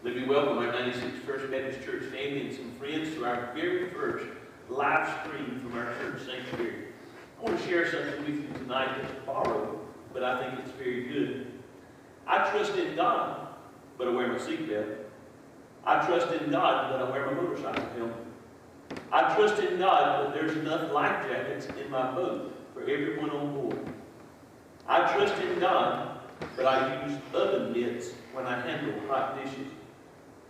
Let me welcome our 96th First Baptist Church family and some friends to our very first live stream from our church sanctuary. I want to share something with you tonight that's borrowed, but I think it's very good. I trust in God, but I wear my seatbelt. I trust in God, but I wear my motorcycle helmet. I trust in God, but there's enough life jackets in my boat for everyone on board. I trust in God, but I use oven mitts when I handle hot dishes.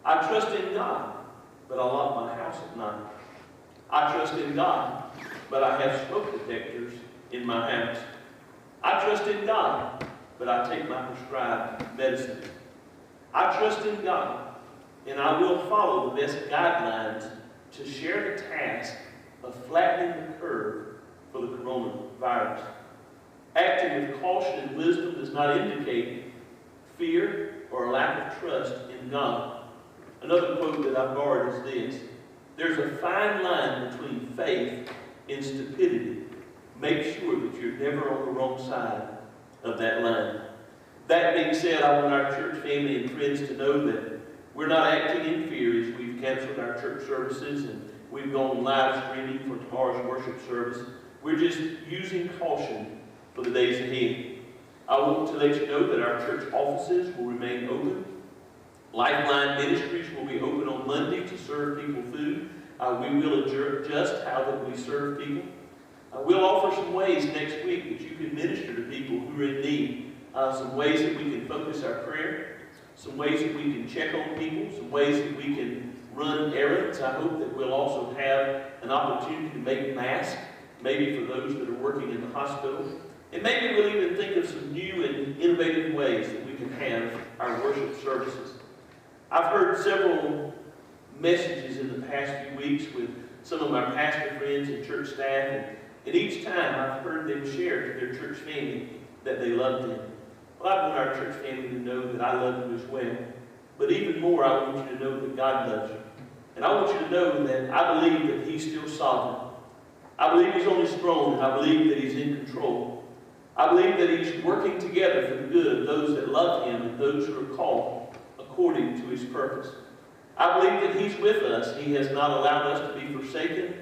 I trust in God, but I lock my house at night. I trust in God, but I have smoke detectors in my house. I trust in God, but I take my prescribed medicine. I trust in God, and I will follow the best guidelines to share the task of flattening the curve for the coronavirus. Acting with caution and wisdom does not indicate fear or a lack of trust in God. Another quote that I borrowed is this: there's a fine line between faith and stupidity. Make sure that you're never on the wrong side of that line. That being said, I want our church family and friends to know that we're not acting in fear as we've canceled our church services and we've gone live streaming for tomorrow's worship service. We're just using caution for the days ahead. I want to let you know that our church offices will remain open. Lifeline Ministries will be open on Monday to serve people food. We will adjust how that we serve people. We'll offer some ways next week that you can minister to people who are in need. Some ways that we can focus our prayer. Some ways that we can check on people. Some ways that we can run errands. I hope that we'll also have an opportunity to make masks, maybe for those that are working in the hospital. And maybe we'll even think of some new and innovative ways that we can have our worship services. I've heard several messages in the past few weeks with some of my pastor friends and church staff, and each time I've heard them share to their church family that they love them. Well, I want our church family to know that I love you as well. But even more, I want you to know that God loves you. And I want you to know that I believe that He's still sovereign. I believe He's on His throne, and I believe that He's in control. I believe that He's working together for the good of those that love Him and those who are called according to His purpose. I believe that He's with us. He has not allowed us to be forsaken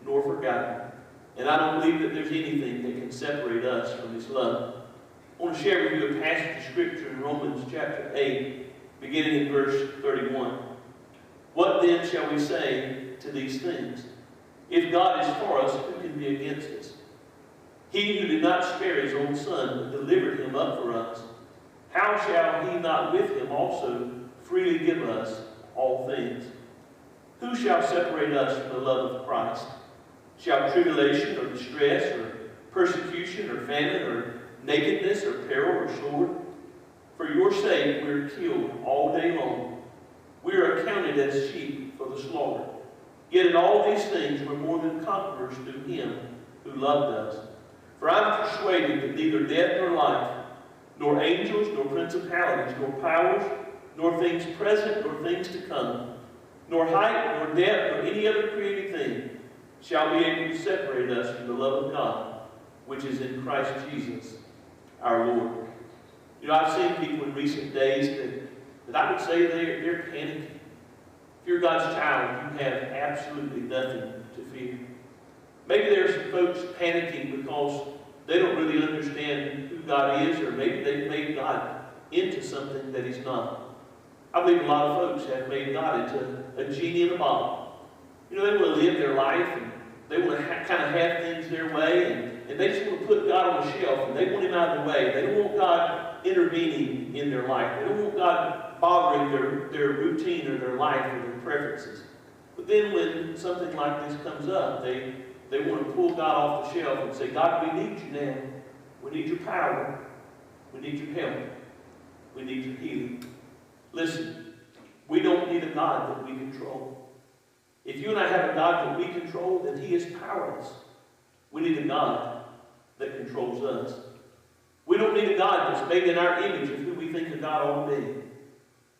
nor forgotten. And I don't believe that there's anything that can separate us from His love. I want to share with you a passage of Scripture in Romans chapter 8, beginning in verse 31. What then shall we say to these things? If God is for us, who can be against us? He who did not spare His own Son, but delivered Him up for us, how shall He not with Him also freely give us all things? Who shall separate us from the love of Christ? Shall tribulation or distress or persecution or famine or nakedness or peril or sword? For your sake we are killed all day long. We are accounted as sheep for the slaughter. Yet in all these things we're more than conquerors through Him who loved us. For I am persuaded that neither death nor life, nor angels, nor principalities, nor powers, nor things present, nor things to come, nor height, nor depth, nor any other created thing shall be able to separate us from the love of God, which is in Christ Jesus our Lord. You know, I've seen people in recent days that I would say they're panicking. If you're God's child, you have absolutely nothing to fear. Maybe there are some folks panicking because they don't really understand who God is, or maybe they've made God into something that He's not. I believe a lot of folks have made God into a genie in a bottle. You know, they want to live their life, and they want to kind of have things their way, and they just want to put God on a shelf, and they want Him out of the way. They don't want God intervening in their life. They don't want God bothering their routine or their life or their preferences. But then when something like this comes up, they want to pull God off the shelf and say, God, we need you now. We need your power. We need your help. We need your healing. Listen, we don't need a God that we control. If you and I have a God that we control, then He is powerless. We need a God that controls us. We don't need a God that's made in our image of who we think a God ought to be.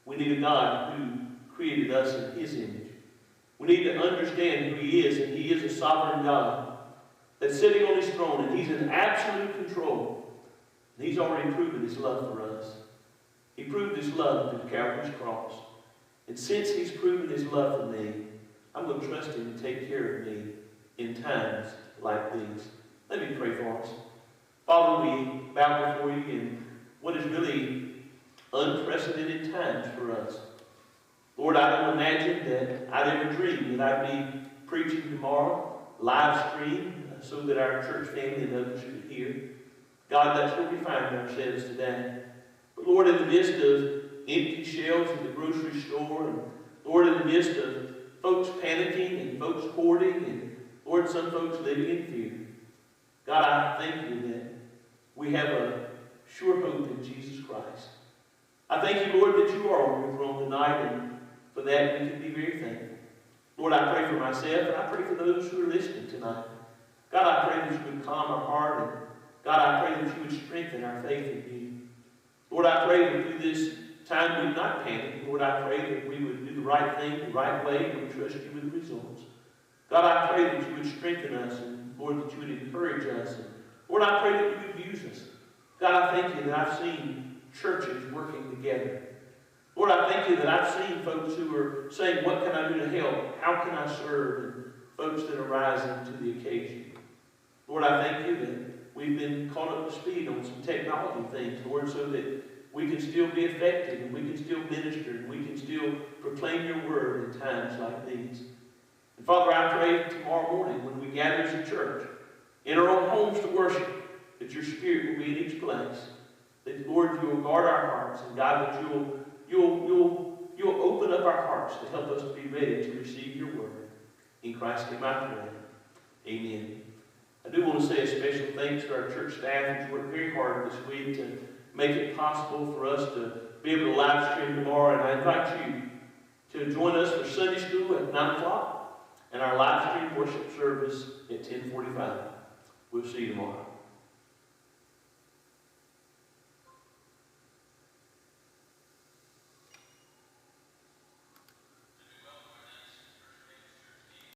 We need a God who created us in His image. We need to understand who He is, and He is a sovereign God that's sitting on His throne, and He's in absolute control. And He's already proven His love for us. He proved His love through Calvary's cross. And since He's proven His love for me, I'm going to trust Him to take care of me in times like these. Let me pray for us. Father, we bow before You in what is really unprecedented times for us. Lord, I don't imagine that I'd ever dream that I'd be preaching tomorrow, live stream, so that our church family and others could hear. God, that's where we find ourselves today. But Lord, in the midst of empty shelves at the grocery store, and Lord, in the midst of folks panicking and folks hoarding, and Lord, some folks living in fear, God, I thank You that we have a sure hope in Jesus Christ. I thank You, Lord, that You are on Your throne tonight, and for that we can be very thankful. Lord, I pray for myself, and I pray for those who are listening tonight. God, I pray that You would calm our heart, and God, I pray that You would strengthen our faith in You. Lord, I pray that through this time we would not panic. Lord, I pray that we would do the right thing the right way, and we trust You with the results. God, I pray that You would strengthen us, and Lord, that You would encourage us. And Lord, I pray that You would use us. God, I thank You that I've seen churches working together. Lord, I thank You that I've seen folks who are saying, what can I do to help? How can I serve? And folks that are rising to the occasion. Lord, I thank You that we've been caught up to speed on some technology things, Lord, so that we can still be effective, and we can still minister, and we can still proclaim Your word in times like these. And Father, I pray tomorrow morning when we gather as a church, in our own homes to worship, that Your Spirit will be in each place. That, Lord, You will guard our hearts, and God, that You'll open up our hearts to help us be ready to receive Your word. In Christ's name I pray. Amen. I do want to say a special thanks to our church staff who's worked very hard this week to make it possible for us to be able to live stream tomorrow. And I invite you to join us for Sunday school at 9 o'clock and our live stream worship service at 10:45. We'll see you tomorrow.